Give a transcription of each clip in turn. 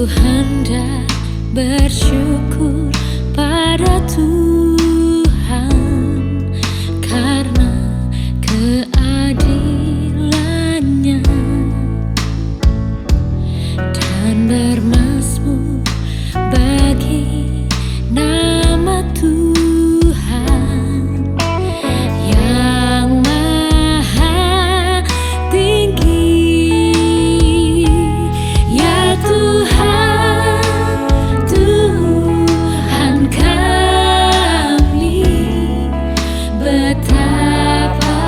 hendak bersyukur pada Tuhan karena keadilannya dan bermazmur bagi nama Tuhan yang maha tinggi. Ya Tuhan, Tuhan kami, betapa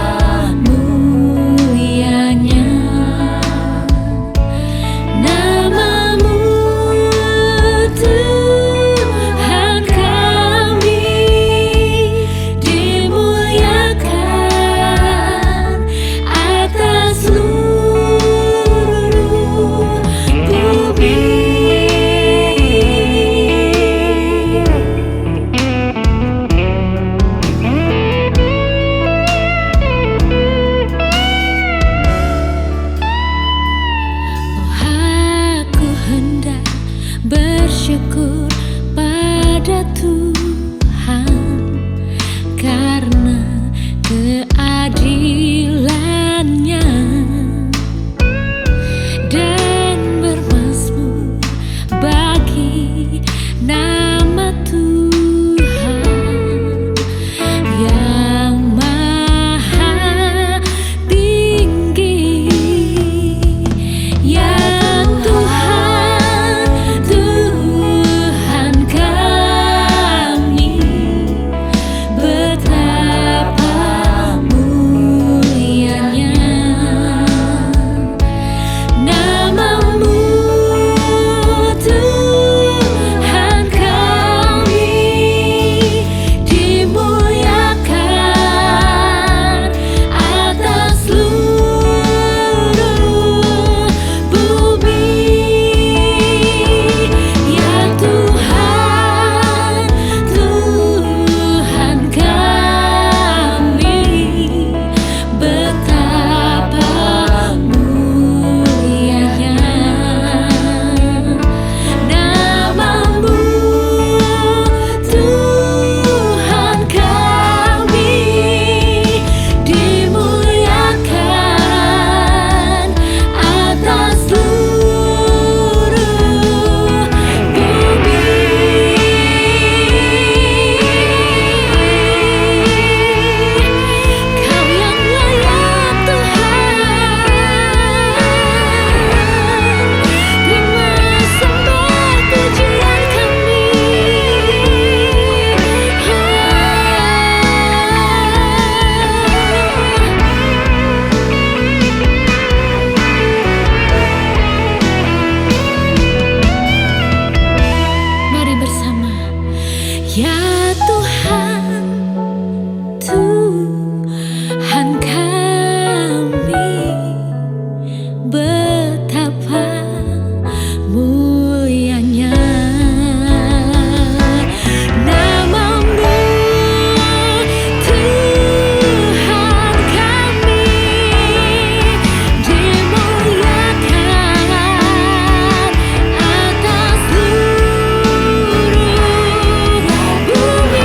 mulianya nama-Mu, Tuhan kami, dimuliakan atas seluruh bumi. Aku hendak bersyukur pada Tuhan karena keadilannya dan bermazmur bagi nama Tuhan yang maha tinggi. Ya Tuhan, Tuhan kami, betapa mulianya nama-Mu, Tuhan kami, dimuliakan atas seluruh bumi. Ya Tuhan, Tuhan kami, betapa mulianya nama-Mu, Tuhan kami, dimuliakan atas seluruh bumi. Kau yang layak Tuhan, terima sembah pujian kami. Mari bersama. Ya Tuhan, Tuhan kami, betapa mulianya nama-Mu, Tuhan kami, dimuliakan atas seluruh bumi.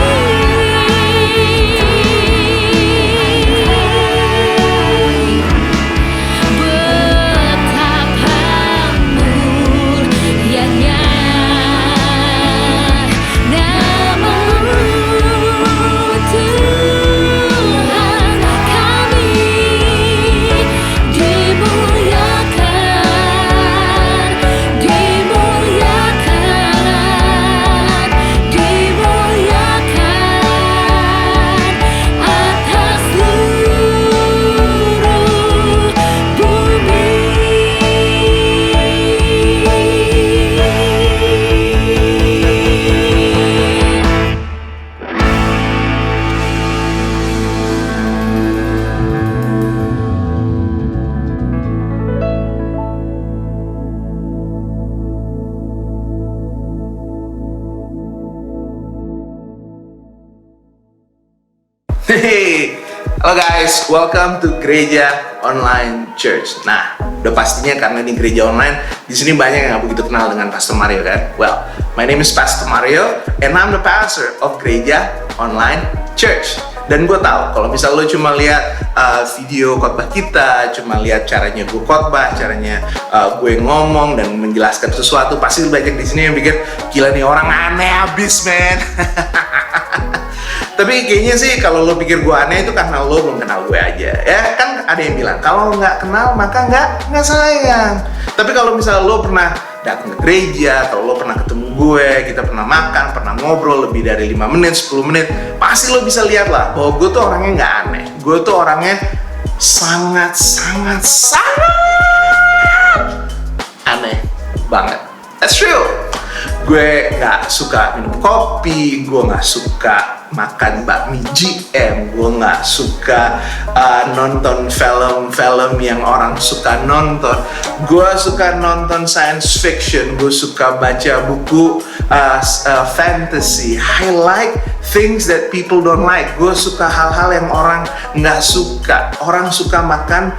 Hey, halo guys, welcome to Gereja Online Church. Nah, Udah pastinya karena di gereja online, di sini banyak yang nggak begitu kenal dengan Pastor Mario kan. Well, my name is Pastor Mario and I'm the pastor of Gereja Online Church. Dan gue tahu kalau misal lo cuma lihat video khotbah kita, cuma lihat caranya gue khotbah, caranya gue ngomong dan menjelaskan sesuatu, pasti banyak di sini yang pikir gila nih orang aneh abis men. Tapi kayaknya sih kalau lo pikir gue aneh itu karena lo belum kenal gue aja. Ya kan ada yang bilang kalau nggak kenal maka nggak sayang. Tapi kalau misalnya lo pernah datang ke gereja, kalau lo pernah ketemu gue, kita pernah makan, pernah ngobrol lebih dari 5 menit, 10 menit, pasti lo bisa lihat lah bahwa gue tuh orangnya nggak aneh. Gue tuh orangnya sangat aneh banget. That's true. Gue nggak suka minum kopi, gue nggak suka makan bakmi GM, gue nggak suka nonton film-film yang orang suka nonton. Gue suka nonton science fiction, gue suka baca buku fantasy. I like things that people don't like. Gue suka hal-hal yang orang nggak suka. Orang suka makan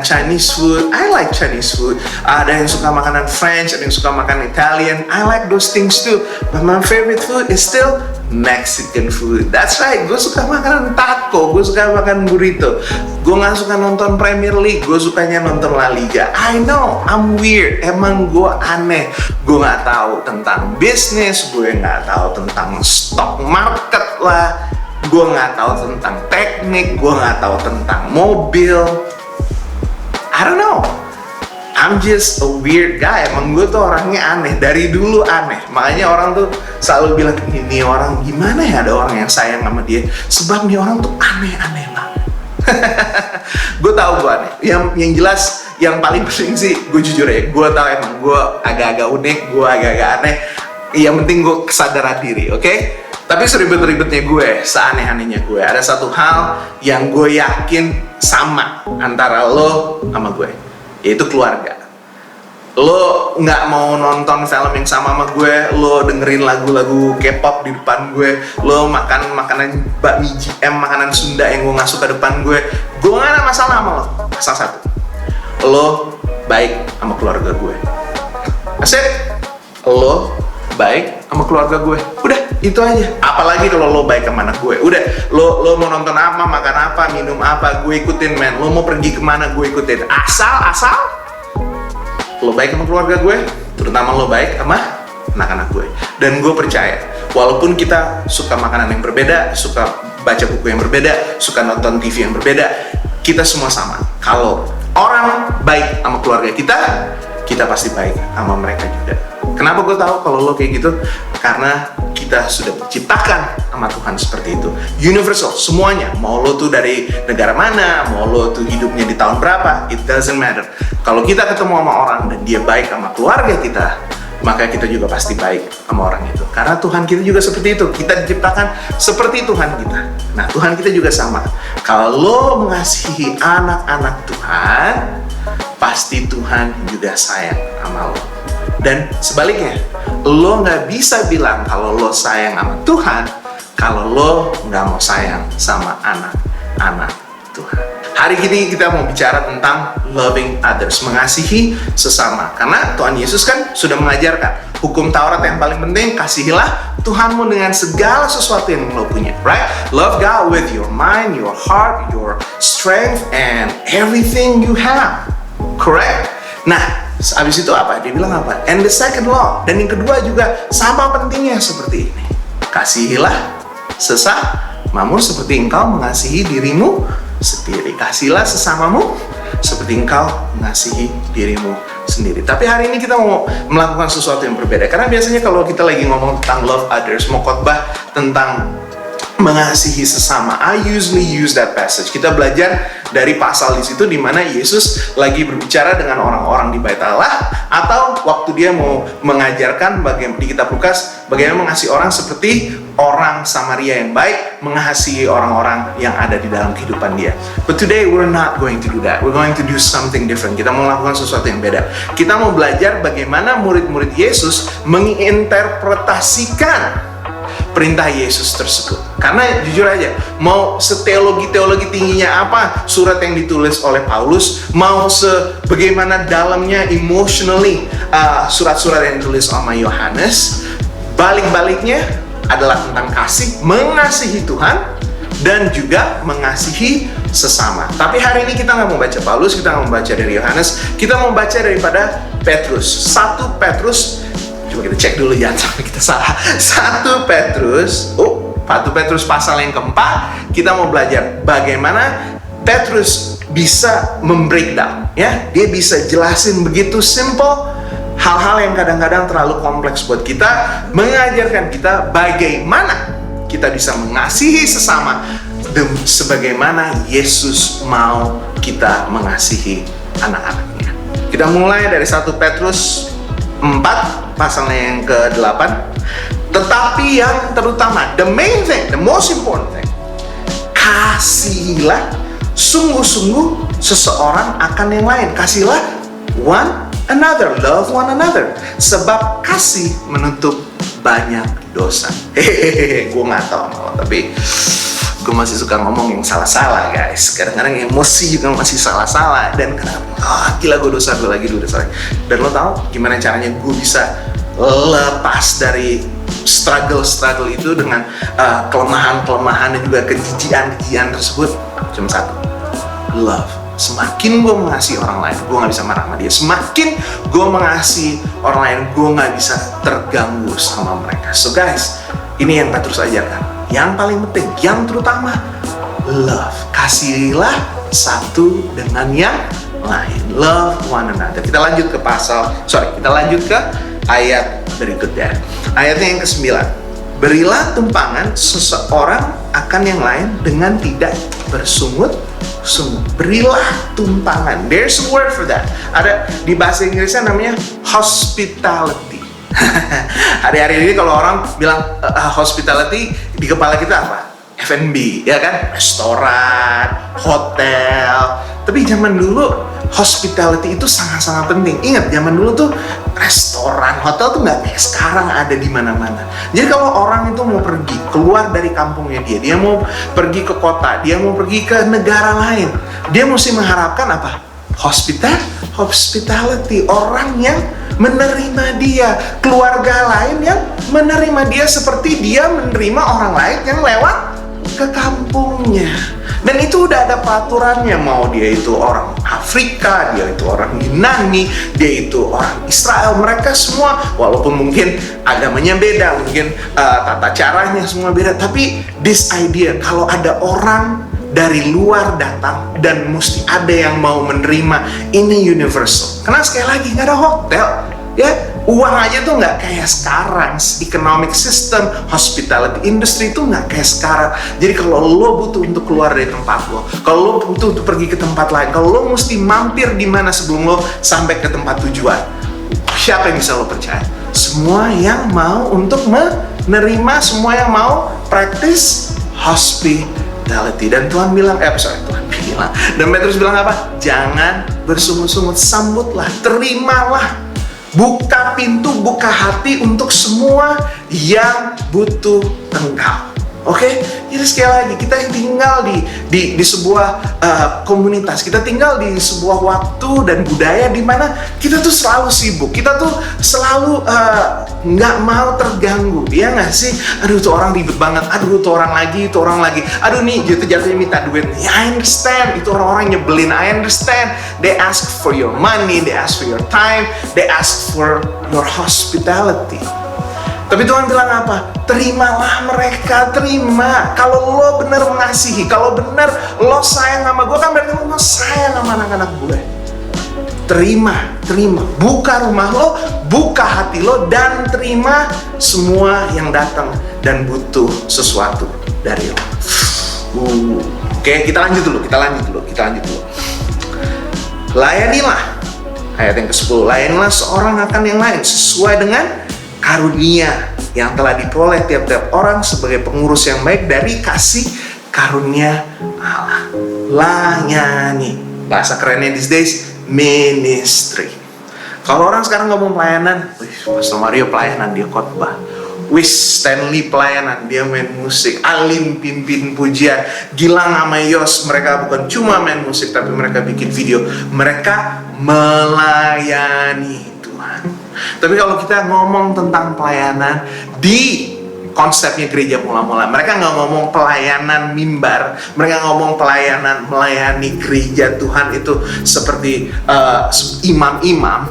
Chinese food, I like Chinese food. Ada yang suka makanan French, ada yang suka makan Italian. I like those things too. But my favorite food is still Mexican food. That's right, gue suka makanan taco, gue suka makan burrito. Gue gak suka nonton Premier League, gue sukanya nonton La Liga. I know, I'm weird, emang gue aneh. Gue gak tahu tentang bisnis, gue gak tahu tentang stock market lah, gue gak tahu tentang teknik, gue gak tahu tentang mobil. I don't know, I'm just a weird guy. Emang gue tuh orangnya aneh, dari dulu aneh. Makanya orang tuh selalu bilang, ini orang gimana ya ada orang yang sayang sama dia. Sebab nih orang tuh aneh-aneh banget. Gue tahu gue aneh. Yang jelas, yang paling penting sih, gue jujur ya, gue tahu emang gue agak-agak unik, gue agak-agak aneh. Yang penting gue kesadaran diri, oke? Tapi seribet-ribetnya gue, seaneh-anehnya gue, ada satu hal yang gue yakin sama antara lo sama gue, yaitu keluarga. Lo nggak mau nonton film yang sama gue, lo dengerin lagu-lagu K-pop di depan gue, lo makan makanan bakmi GM, makanan Sunda yang gue nggak suka depan gue nggak ada masalah sama lo. Asal satu, lo baik sama keluarga gue. Asik, lo baik sama keluarga gue. Udah, itu aja. Apalagi kalau lo baik sama anak gue. Udah, lo mau nonton apa, makan apa, minum apa, gue ikutin men. Lo mau pergi kemana, gue ikutin. Asal lo baik sama keluarga gue, terutama lo baik sama anak-anak gue. Dan gue percaya, walaupun kita suka makanan yang berbeda, suka baca buku yang berbeda, suka nonton TV yang berbeda, kita semua sama. Kalau orang baik sama keluarga kita pasti baik sama mereka juga. Kenapa gue tahu kalau lo kayak gitu? Karena kita sudah diciptakan sama Tuhan seperti itu. Universal, semuanya. Mau lo tuh dari negara mana, mau lo tuh hidupnya di tahun berapa, it doesn't matter. Kalau kita ketemu sama orang dan dia baik sama keluarga kita, maka kita juga pasti baik sama orang itu. Karena Tuhan kita juga seperti itu. Kita diciptakan seperti Tuhan kita. Nah, Tuhan kita juga sama. Kalau lo mengasihi anak-anak Tuhan, pasti Tuhan juga sayang sama lo. Dan sebaliknya, lo nggak bisa bilang kalau lo sayang sama Tuhan kalau lo nggak mau sayang sama anak-anak Tuhan. Hari ini kita mau bicara tentang loving others, mengasihi sesama. Karena Tuhan Yesus kan sudah mengajarkan hukum Taurat yang paling penting, kasihilah Tuhanmu dengan segala sesuatu yang lo punya, right? Love God with your mind, your heart, your strength, and everything you have, correct? Nah, habis itu apa? Dia bilang apa? And the second law. Dan yang kedua juga sama pentingnya seperti ini. Kasihilah sesamamu seperti engkau mengasihi dirimu sendiri. Kasihlah sesamamu seperti engkau mengasihi dirimu sendiri. Tapi hari ini kita mau melakukan sesuatu yang berbeda. Karena biasanya kalau kita lagi ngomong tentang love others, mau khotbah tentang mengasihi sesama, I usually use that passage. Kita belajar dari pasal di situ di mana Yesus lagi berbicara dengan orang-orang di Bait Allah, atau waktu dia mau mengajarkan bagaimana di kitab Lukas bagaimana mengasihi orang seperti orang Samaria yang baik mengasihi orang-orang yang ada di dalam kehidupan dia. But today we're not going to do that. We're going to do something different. Kita mau melakukan sesuatu yang beda. Kita mau belajar bagaimana murid-murid Yesus menginterpretasikan perintah Yesus tersebut. Karena jujur aja, mau seteologi-teologi tingginya apa surat yang ditulis oleh Paulus, mau sebagaimana dalamnya emotionally surat-surat yang ditulis sama Yohanes, balik-baliknya adalah tentang kasih, mengasihi Tuhan, dan juga mengasihi sesama. Tapi hari ini kita nggak mau baca Paulus, kita nggak mau baca dari Yohanes, kita mau baca daripada Petrus. 1 Petrus, coba kita cek dulu ya, sampai kita salah. 1 Petrus pasal yang keempat, kita mau belajar bagaimana Petrus bisa membreakdown, ya. Dia bisa jelasin begitu simple hal-hal yang kadang-kadang terlalu kompleks buat kita, mengajarkan kita bagaimana kita bisa mengasihi sesama sebagaimana Yesus mau kita mengasihi anak-anaknya. Kita mulai dari 1 Petrus 4 pasalnya yang ke-8. Tetapi yang terutama, the main thing, the most important thing, kasihilah sungguh-sungguh seseorang akan yang lain. Kasihlah one another, love one another, sebab kasih menutup banyak dosa. Gue nggak tahu malah, tapi gue masih suka ngomong yang salah-salah, guys. Kadang-kadang emosi juga masih salah-salah, dan kadang-kadang gila gue dosa, gue lagi dosa. Dan lo tahu gimana caranya gue bisa lepas dari struggle itu dengan kelemahan-kelemahan dan juga kejijian tersebut? Cuma satu, love. Semakin gue mengasihi orang lain, gue gak bisa marah sama dia. Semakin gue mengasihi orang lain, gue gak bisa terganggu sama mereka. So guys, ini yang Petrus ajarkan. Yang paling penting, yang terutama, love. Kasihilah satu dengan yang lain. Love one another. Kita lanjut ke ayat berikutnya. Ayatnya yang ke-9. Berilah tumpangan seseorang akan yang lain dengan tidak bersungut-sungut. Berilah tumpangan. There's a word for that. Ada di bahasa Inggrisnya namanya hospitality. Hari-hari ini kalau orang bilang hospitality, di kepala kita apa? F&B, ya kan? Restoran, hotel. Tapi zaman dulu hospitality itu sangat-sangat penting. Ingat, zaman dulu tuh restoran, hotel tuh nggak kayak sekarang ada di mana-mana. Jadi kalau orang itu mau pergi keluar dari kampungnya dia mau pergi ke kota, dia mau pergi ke negara lain, dia mesti mengharapkan apa? Hospitality, orang yang menerima dia, keluarga lain yang menerima dia seperti dia menerima orang lain yang lewat ke kampungnya. Dan itu udah ada peraturannya, mau dia itu orang Afrika, dia itu orang Yunani, dia itu orang Israel, mereka semua walaupun mungkin agamanya beda, mungkin tata caranya semua beda, tapi this idea kalau ada orang dari luar datang dan mesti ada yang mau menerima, ini universal. Karena sekali lagi nggak ada hotel, ya. Uang aja tuh nggak kayak sekarang. Economic system, hospitality industry itu nggak kayak sekarang. Jadi kalau lo butuh untuk keluar dari tempat lo, kalau lo butuh untuk pergi ke tempat lain, kalau lo mesti mampir di mana sebelum lo sampai ke tempat tujuan, siapa yang bisa lo percaya? Semua yang mau untuk menerima, semua yang mau praktis hospitality. Dan Tuhan bilang, dan Petrus bilang apa? Jangan bersungut-sungut, sambutlah, terimalah. Buka pintu, buka hati untuk semua yang butuh engkau. Oke? Jadi sekali lagi, kita tinggal di sebuah komunitas, kita tinggal di sebuah waktu dan budaya di mana kita tuh selalu sibuk, kita tuh selalu nggak mau terganggu, ya nggak sih? Aduh tuh orang ribet banget, aduh tuh orang lagi, aduh nih jatuhnya minta duit. Ya, I understand, itu orang-orang nyebelin, I understand. They ask for your money, they ask for your time, they ask for your hospitality. Tapi Tuhan bilang apa? Terimalah mereka, terima. Kalau lo benar mengasihi, kalau benar lo sayang sama gue, kan berarti lo sayang sama anak-anak gue. Terima. Buka rumah lo, buka hati lo, dan terima semua yang datang dan butuh sesuatu dari lo. Oke, kita lanjut dulu. Layanilah. Ayat yang ke-10. Layanilah seorang akan yang lain sesuai dengan karunia yang telah diperoleh tiap-tiap orang sebagai pengurus yang baik dari kasih karunia Allah. Layani. Bahasa kerennya these days, ministry. Kalau orang sekarang ngomong pelayanan, Pastor Mario pelayanan, dia khotbah. Wis Stanley pelayanan, dia main musik. Alin pimpin pujian. Gilang sama Yos, mereka bukan cuma main musik, tapi mereka bikin video. Mereka melayani Tuhan. Tapi kalau kita ngomong tentang pelayanan di konsepnya gereja mula-mula, mereka nggak ngomong pelayanan mimbar, mereka ngomong pelayanan melayani gereja Tuhan itu seperti imam-imam.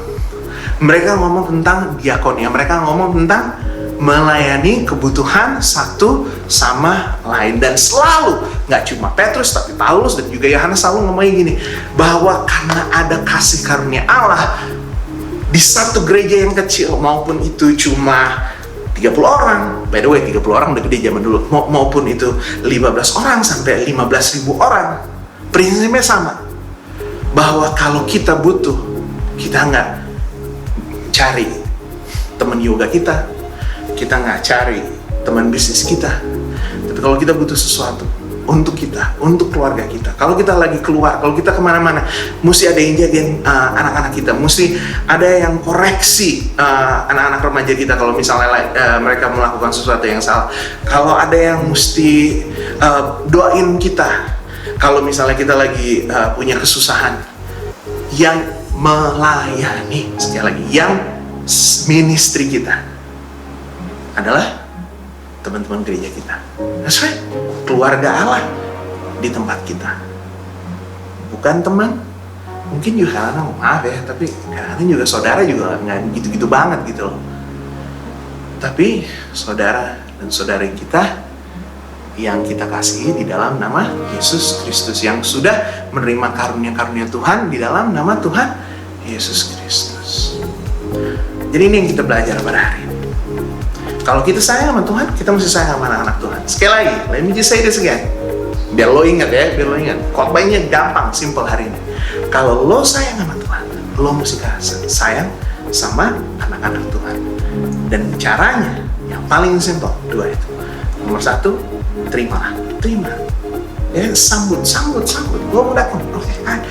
Mereka ngomong tentang diakonia, mereka ngomong tentang melayani kebutuhan satu sama lain. Dan selalu, nggak cuma Petrus tapi Paulus dan juga Yohanes selalu ngomongin gini, bahwa karena ada kasih karunia Allah di satu gereja yang kecil, maupun itu cuma 30 orang, by the way 30 orang udah gede zaman dulu, maupun itu 15 orang sampai 15.000 orang, prinsipnya sama, bahwa kalau kita butuh, kita nggak cari teman yoga kita nggak cari teman bisnis kita, tapi kalau kita butuh sesuatu untuk kita, untuk keluarga kita, kalau kita lagi keluar, kalau kita kemana-mana, mesti ada yang jagain anak-anak kita, mesti ada yang koreksi anak-anak remaja kita kalau misalnya mereka melakukan sesuatu yang salah, kalau ada yang mesti doain kita kalau misalnya kita lagi punya kesusahan. Yang melayani, sekali lagi, yang ministry kita adalah teman-teman gereja kita. That's right, keluarga Allah di tempat kita. Bukan teman, mungkin juga kadang, maaf ya, tapi kadang juga saudara juga nggak gitu-gitu banget gitu loh. Tapi saudara dan saudari kita yang kita kasihi di dalam nama Yesus Kristus, yang sudah menerima karunia-karunia Tuhan di dalam nama Tuhan Yesus Kristus. Jadi ini yang kita belajar pada hari ini. Kalau kita sayang sama Tuhan, kita mesti sayang sama anak-anak Tuhan. Sekali lagi, let me just say this again. Biar lo ingat ya, biar lo ingat. Khotbahnya gampang, simple hari ini. Kalau lo sayang sama Tuhan, lo mesti sayang sama anak-anak Tuhan. Dan caranya yang paling simple, dua itu. Nomor satu, terima. Ya, sambut. Gue mau datang. Oke, kan?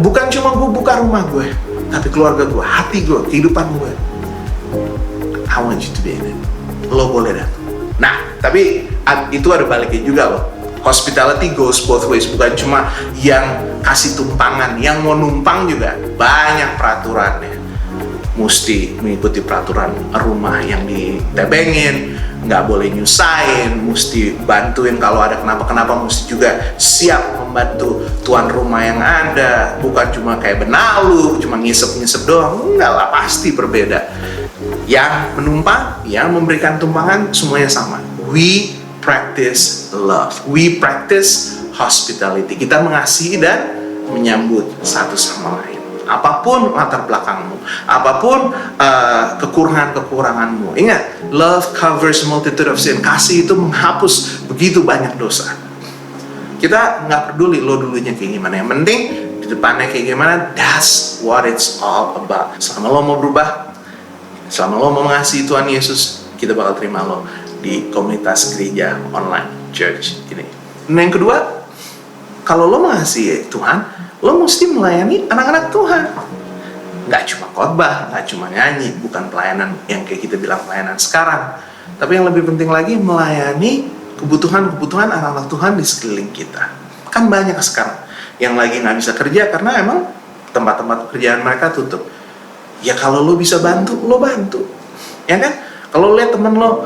Bukan cuma gue buka rumah gue, tapi keluarga gue, hati gue, kehidupan gue. I want you to be in it. Lo boleh datang. Nah, tapi itu ada baliknya juga loh. Hospitality goes both ways. Bukan cuma yang kasih tumpangan, yang mau numpang juga banyak peraturannya. Mesti mengikuti peraturan rumah yang ditebengin, nggak boleh nyusahin, mesti bantuin kalau ada kenapa-kenapa, mesti juga siap membantu tuan rumah yang ada. Bukan cuma kayak benalu, cuma ngisep-ngisep doang. Enggak lah, pasti berbeda. Yang menumpang, yang memberikan tumpangan, semuanya sama. We practice love. We practice hospitality. Kita mengasihi dan menyambut satu sama lain. Apapun latar belakangmu, apapun kekurangan-kekuranganmu. Ingat, love covers multitude of sin. Kasih itu menghapus begitu banyak dosa. Kita nggak peduli lo dulunya kayak gimana. Yang penting di depannya kayak gimana. That's what it's all about. Selama lo mau berubah, selama lo mau mengasihi Tuhan Yesus, kita bakal terima lo di komunitas gereja online church ini. Nah, yang kedua, kalau lo mengasihi Tuhan, lo mesti melayani anak-anak Tuhan. Nggak cuma khotbah, nggak cuma nyanyi, bukan pelayanan yang kayak kita bilang pelayanan sekarang. Tapi yang lebih penting lagi, melayani kebutuhan-kebutuhan anak-anak Tuhan di sekeliling kita. Kan banyak sekarang yang lagi nggak bisa kerja karena emang tempat-tempat pekerjaan mereka tutup. Ya kalau lo bisa bantu, lo bantu. Ya kan? Kalau lo lihat temen lo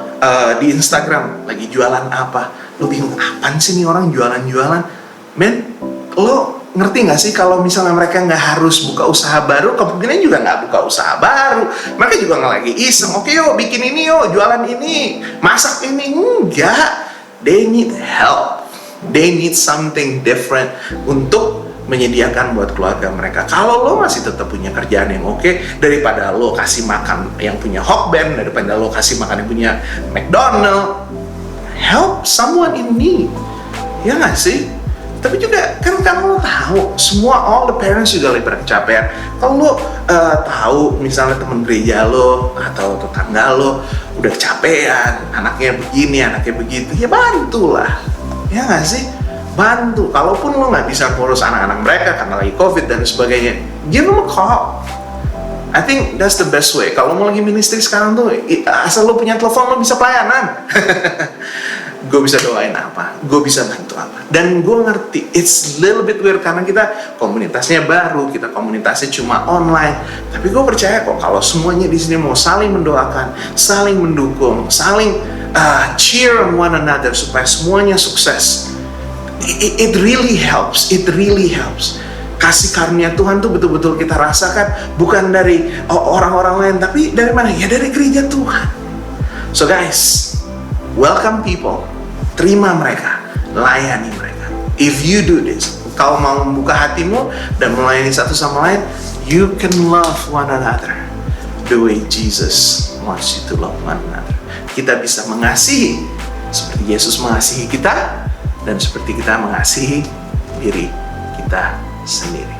di Instagram lagi jualan apa, lo bingung, apaan sih nih orang jualan-jualan? Men, lo ngerti nggak sih kalau misalnya mereka nggak harus buka usaha baru, kemungkinan juga nggak buka usaha baru. Mereka juga nggak lagi iseng, oke yuk bikin ini yuk, jualan ini, masak ini. Enggak, they need help. They need something different untuk menyediakan buat keluarga mereka. Kalau lo masih tetap punya kerjaan yang oke, daripada lo kasih makan yang punya Hokben, daripada lo kasih makan yang punya McDonald, help someone in need. Ya nggak sih? Tapi juga kan lo tahu, semua all the parents juga lagi pada kecapean. Kalau lo tahu misalnya teman gereja lo atau tetangga lo udah kecapean, anaknya begini, anaknya begitu, ya bantulah. Ya nggak sih? Bantu. Kalaupun lo nggak bisa ngurus anak-anak mereka karena lagi COVID dan sebagainya, give them a call. I think that's the best way. Kalau mau lagi ministry sekarang tuh, asal lo punya telepon lo bisa pelayanan. Gue bisa doain apa, gue bisa bantu apa. Dan gue ngerti, it's little bit weird karena kita komunitasnya baru, kita komunitasnya cuma online. Tapi gue percaya kok kalau semuanya di sini mau saling mendoakan, saling mendukung, saling cheer on one another supaya semuanya sukses. It really helps, it really helps. Kasih karunia Tuhan tuh betul-betul kita rasakan bukan dari orang-orang lain, tapi dari mana? Ya dari gereja Tuhan. So guys, welcome people. Terima mereka, layani mereka. If you do this, kau mau membuka hatimu dan melayani satu sama lain, you can love one another the way Jesus wants you to love one another. Kita bisa mengasihi seperti Yesus mengasihi kita dan seperti kita mengasihi diri kita sendiri.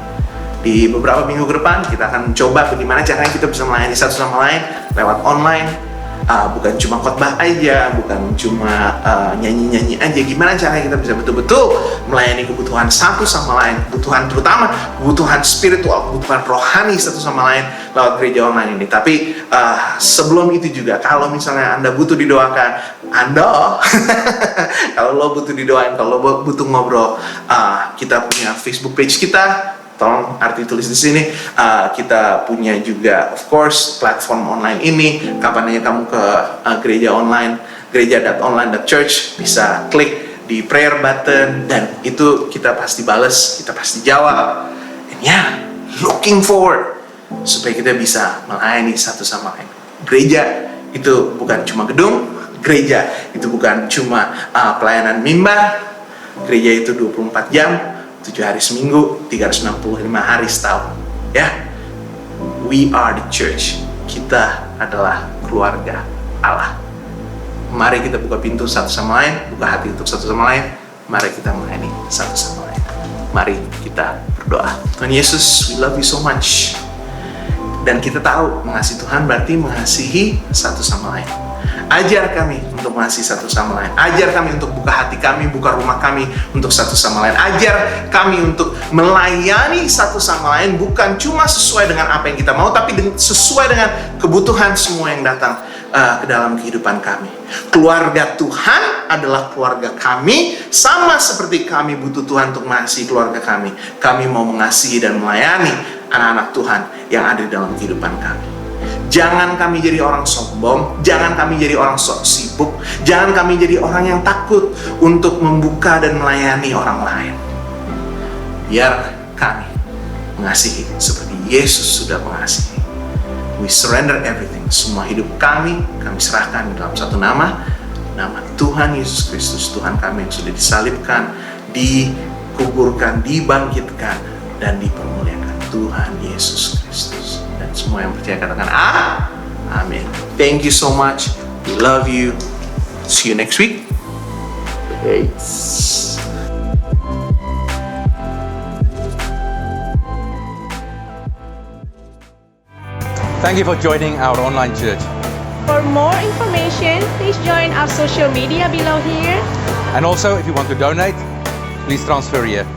Di beberapa minggu ke depan kita akan coba bagaimana caranya kita bisa melayani satu sama lain lewat online. Bukan cuma khotbah aja, bukan cuma nyanyi-nyanyi aja. Gimana caranya kita bisa betul-betul melayani kebutuhan satu sama lain, kebutuhan terutama kebutuhan spiritual, kebutuhan rohani satu sama lain lewat gereja online ini. Tapi sebelum itu juga, kalau misalnya Anda butuh didoakan, kalau lo butuh didoain, kalau lo butuh ngobrol, kita punya Facebook page kita. Tolong arti tulis di sini. Kita punya juga, of course, platform online ini. Kapan aja kamu ke gereja online, gereja.online.church, bisa klik di prayer button dan itu kita pasti bales, kita pasti jawab. And yeah, looking forward supaya kita bisa melayani satu sama lain. Gereja itu bukan cuma gedung, gereja itu bukan cuma pelayanan mimbar. Gereja itu 24 jam. 7 hari seminggu, 365 hari setahun. Ya, we are the church. Kita adalah keluarga Allah. Mari kita buka pintu satu sama lain, buka hati untuk satu sama lain. Mari kita melayani satu sama lain. Mari kita berdoa. Tuhan Yesus, we love you so much. Dan kita tahu mengasihi Tuhan berarti mengasihi satu sama lain. Ajar kami untuk mengasihi satu sama lain. Ajar kami untuk buka hati kami, buka rumah kami untuk satu sama lain. Ajar kami untuk melayani satu sama lain bukan cuma sesuai dengan apa yang kita mau, tapi sesuai dengan kebutuhan semua yang datang ke dalam kehidupan kami. Keluarga Tuhan adalah keluarga kami, sama seperti kami butuh Tuhan untuk mengasihi keluarga kami. Kami mau mengasihi dan melayani anak-anak Tuhan yang ada di dalam kehidupan kami. Jangan kami jadi orang sombong, jangan kami jadi orang sok sibuk, jangan kami jadi orang yang takut untuk membuka dan melayani orang lain. Biar kami mengasihi seperti Yesus sudah mengasihi. We surrender everything, semua hidup kami serahkan dalam satu nama Tuhan Yesus Kristus, Tuhan kami yang sudah disalibkan, dikuburkan, dibangkitkan, dan dipermuliakan. Tuhan Yesus Kristus. Dan semua yang percaya katakan amin. Thank you so much. We love you. See you next week. Peace. Thank you for joining our online church. For more information, please join our social media below here. And also, if you want to donate, please transfer here.